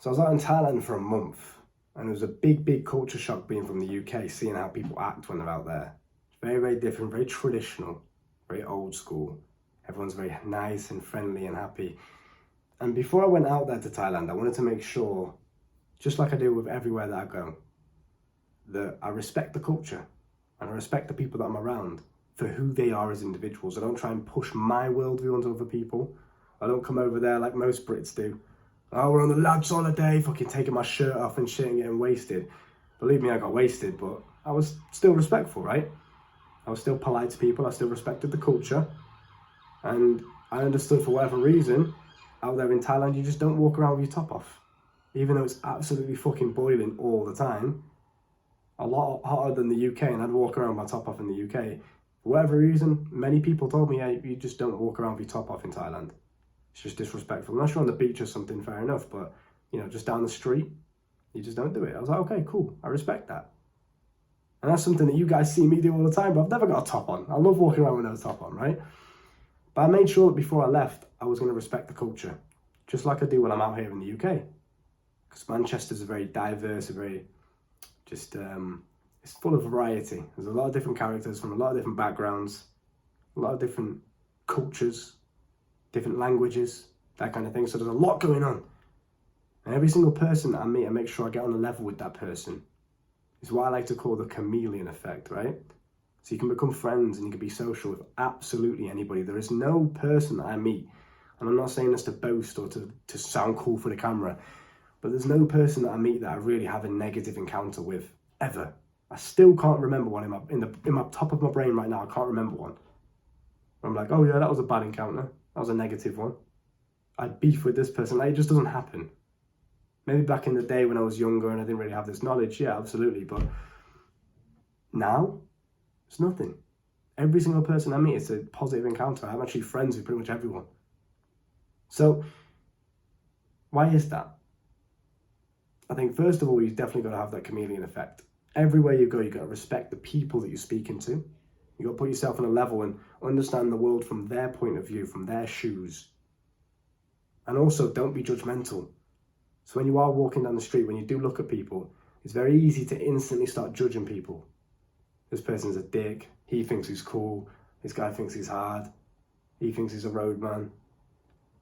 So I was out in Thailand for a month, and it was a big culture shock being from the UK, seeing how people act when they're out there. Very different, very traditional, very old school. Everyone's very nice and friendly and happy. And before I went out there to Thailand, I wanted to make sure, just like I do with everywhere that I go, that I respect the culture and I respect the people that I'm around for who they are as individuals. I don't try and push my worldview onto other people. I don't come over there like most Brits do. Oh, we're on the lads holiday, fucking taking my shirt off and shit and getting wasted. Believe me, I got wasted, but I was still respectful, right? I was still polite to people, I still respected the culture. And I understood for whatever reason, out there in Thailand, you just don't walk around with your top off. Even though it's absolutely fucking boiling all the time. A lot hotter than the UK, and I'd walk around with my top off in the UK. For whatever reason, many people told me, hey, you just don't walk around with your top off in Thailand. It's just disrespectful. Unless you're on the beach or something, fair enough. But, you know, just down the street, you just don't do it. I was like, okay, cool. I respect that. And that's something that you guys see me do all the time, but I've never got a top on. I love walking around with no top on, right? But I made sure that before I left, I was going to respect the culture. Just like I do when I'm out here in the UK. Because Manchester's a very diverse, it's full of variety. There's a lot of different characters from a lot of different backgrounds, a lot of different cultures, different languages, that kind of thing. So there's a lot going on. And every single person that I meet, I make sure I get on the level with that person. It's what I like to call the chameleon effect, right? So you can become friends and you can be social with absolutely anybody. There is no person that I meet, and I'm not saying this to boast or to sound cool for the camera, but there's no person that I meet that I really have a negative encounter with, ever. I still can't remember one in my top of my brain right now. I can't remember one. I'm like, oh yeah, that was a bad encounter. That was a negative one. I beef with this person. Like, it just doesn't happen. Maybe back in the day when I was younger and I didn't really have this knowledge, yeah, absolutely. But now, it's nothing. Every single person I meet, it's a positive encounter. I'm actually friends with pretty much everyone. So, why is that? I think first of all, you've definitely got to have that chameleon effect. Everywhere you go, you've got to respect the people that you're speaking to. You've got to put yourself on a level and understand the world from their point of view, from their shoes. And also, don't be judgmental. So when you are walking down the street, when you do look at people, it's very easy to instantly start judging people. This person's a dick. He thinks he's cool. This guy thinks he's hard. He thinks he's a roadman.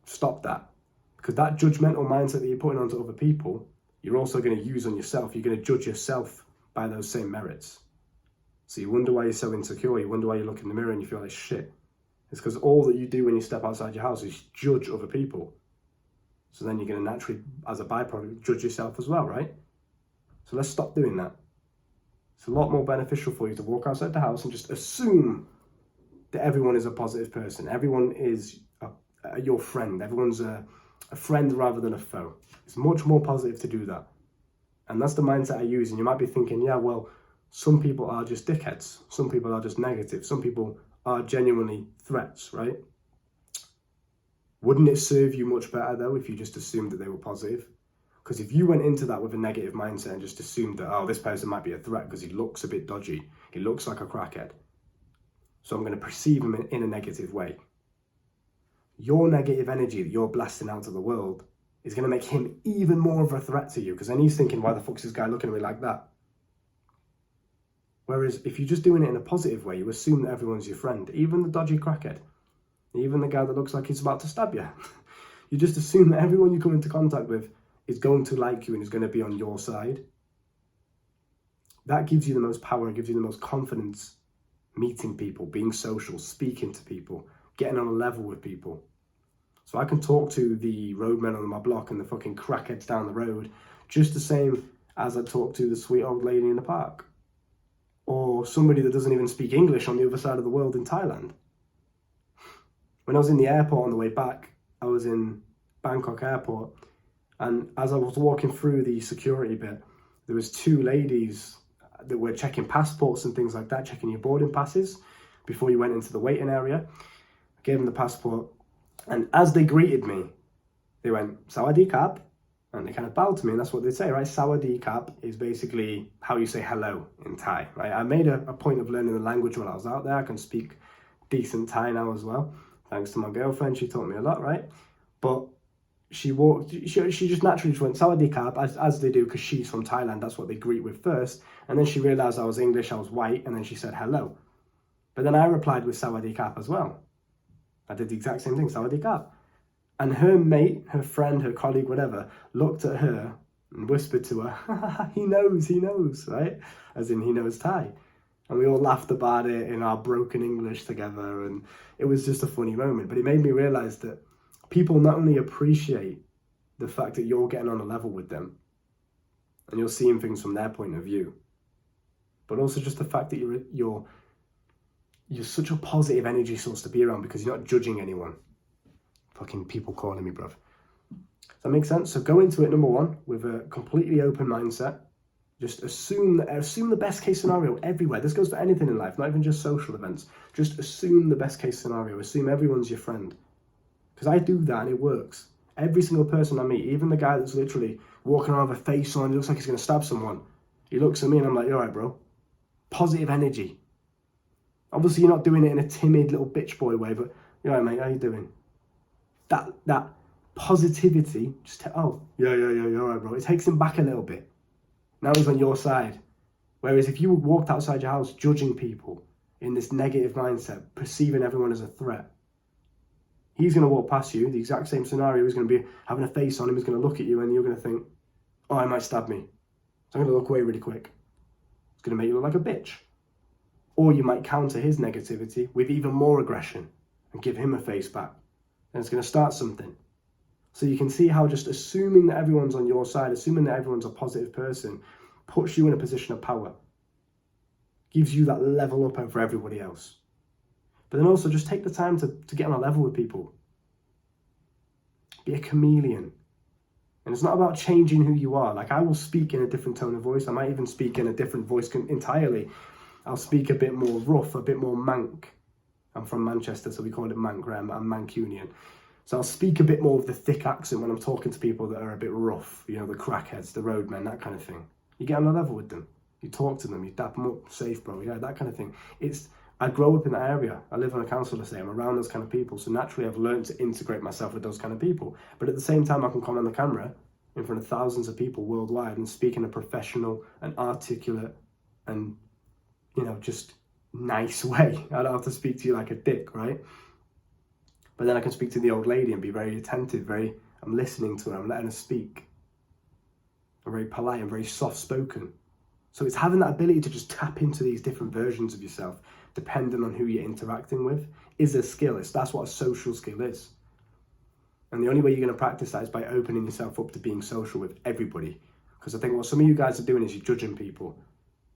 Stop that. Because that judgmental mindset that you're putting onto other people, you're also going to use on yourself. You're going to judge yourself by those same merits. So you wonder why you're so insecure. You wonder why you look in the mirror and you feel like shit. It's because all that you do when you step outside your house is judge other people. So then you're going to naturally, as a byproduct, judge yourself as well, right? So let's stop doing that. It's a lot more beneficial for you to walk outside the house and just assume that everyone is a positive person. Everyone is your friend. Everyone's a friend rather than a foe. It's much more positive to do that. And that's the mindset I use. And you might be thinking, yeah, well, some people are just dickheads. Some people are just negative. Some people are genuinely threats, right? Wouldn't it serve you much better, though, if you just assumed that they were positive? Because if you went into that with a negative mindset and just assumed that, oh, this person might be a threat because he looks a bit dodgy, he looks like a crackhead, so I'm going to perceive him in a negative way. Your negative energy that you're blasting out to the world is going to make him even more of a threat to you, because then he's thinking, why the fuck's this guy looking at me like that? Whereas if you're just doing it in a positive way, you assume that everyone's your friend, even the dodgy crackhead. Even the guy that looks like he's about to stab you. You just assume that everyone you come into contact with is going to like you and is going to be on your side. That gives you the most power, gives you the most confidence meeting people, being social, speaking to people, getting on a level with people. So I can talk to the roadmen on my block and the fucking crackheads down the road just the same as I talk to the sweet old lady in the park. Or somebody that doesn't even speak English on the other side of the world in Thailand. When I was in the airport on the way back, I was in Bangkok airport, and as I was walking through the security bit, there was two ladies that were checking passports and things like that, checking your boarding passes before you went into the waiting area. I gave them the passport, and as they greeted me, they went, Sawadee Kap, and they kind of bowed to me, and that's what they say, right? Sawadee Kap is basically how you say hello in Thai, right? I made a point of learning the language while I was out there. I can speak decent Thai now as well. Thanks to my girlfriend, she taught me a lot, right? But she just naturally just went Sawadee Krap, as they do, because she's from Thailand. That's what they greet with first. And then she realised I was English, I was white, and then she said hello. But then I replied with Sawadee Krap as well. I did the exact same thing, Sawadee Krap. And her mate, her friend, her colleague, whatever, looked at her and whispered to her, he knows, right? As in, he knows Thai. And we all laughed about it in our broken English together. And it was just a funny moment. But it made me realise that people not only appreciate the fact that you're getting on a level with them and you're seeing things from their point of view, but also just the fact that you're such a positive energy source to be around because you're not judging anyone. Fucking people calling me, bruv. Does that make sense? So go into it, number one, with a completely open mindset. Just assume the best case scenario everywhere. This goes for anything in life, not even just social events. Just assume the best case scenario. Assume everyone's your friend. Because I do that and it works. Every single person I meet, even the guy that's literally walking around with a face on, he looks like he's going to stab someone. He looks at me and I'm like, you're right, bro. Positive energy. Obviously, you're not doing it in a timid little bitch boy way, but you're right, mate, how you doing? That positivity, you're all right, bro. It takes him back a little bit. Now he's on your side. Whereas if you walked outside your house judging people in this negative mindset, perceiving everyone as a threat, he's going to walk past you, the exact same scenario. He's going to be having a face on him. He's going to look at you and you're going to think, oh, he might stab me. So I'm going to look away really quick. It's going to make you look like a bitch. Or you might counter his negativity with even more aggression and give him a face back. And it's going to start something. So you can see how just assuming that everyone's on your side, assuming that everyone's a positive person, puts you in a position of power. Gives you that level up over everybody else. But then also just take the time to get on a level with people. Be a chameleon. And it's not about changing who you are. Like, I will speak in a different tone of voice. I might even speak in a different voice entirely. I'll speak a bit more rough, a bit more Manc. I'm from Manchester, so we call it Manc. I'm Mancunian. So I'll speak a bit more of the thick accent when I'm talking to people that are a bit rough. You know, the crackheads, the roadmen, that kind of thing. You get on a level with them. You talk to them. You dap them up. Safe, bro. Yeah, that kind of thing. I grow up in that area. I live on a council estate. I'm around those kind of people. So naturally, I've learned to integrate myself with those kind of people. But at the same time, I can come on the camera in front of thousands of people worldwide and speak in a professional and articulate and, you know, just nice way. I don't have to speak to you like a dick, right? But then I can speak to the old lady and be very attentive, I'm listening to her, I'm letting her speak. I'm very polite, I'm very soft-spoken. So it's having that ability to just tap into these different versions of yourself, depending on who you're interacting with, is a skill. That's what a social skill is. And the only way you're going to practice that is by opening yourself up to being social with everybody. Because I think what some of you guys are doing is you're judging people.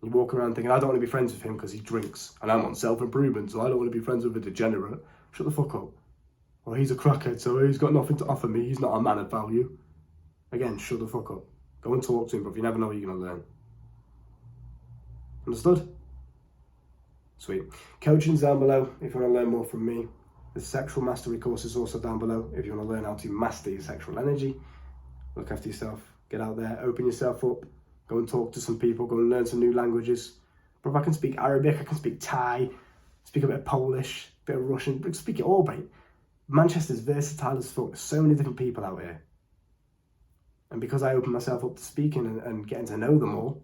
You walk around thinking, I don't want to be friends with him because he drinks, and I'm on self-improvement, so I don't want to be friends with a degenerate. Shut the fuck up. Or he's a crackhead, so he's got nothing to offer me. He's not a man of value. Again, shut the fuck up. Go and talk to him, but you never know what you're going to learn. Understood? Sweet. Coaching's down below if you want to learn more from me. The sexual mastery course is also down below if you want to learn how to master your sexual energy. Look after yourself. Get out there. Open yourself up. Go and talk to some people. Go and learn some new languages. But if I can speak Arabic, I can speak Thai, speak a bit of Polish, a bit of Russian, but speak it all, mate. Manchester's versatile as fuck. There's so many different people out here. And because I open myself up to speaking and getting to know them all,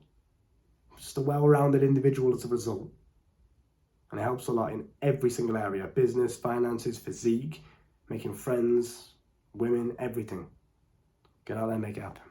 I'm just a well-rounded individual as a result. And it helps a lot in every single area. Business, finances, physique, making friends, women, everything. Get out there and make it happen.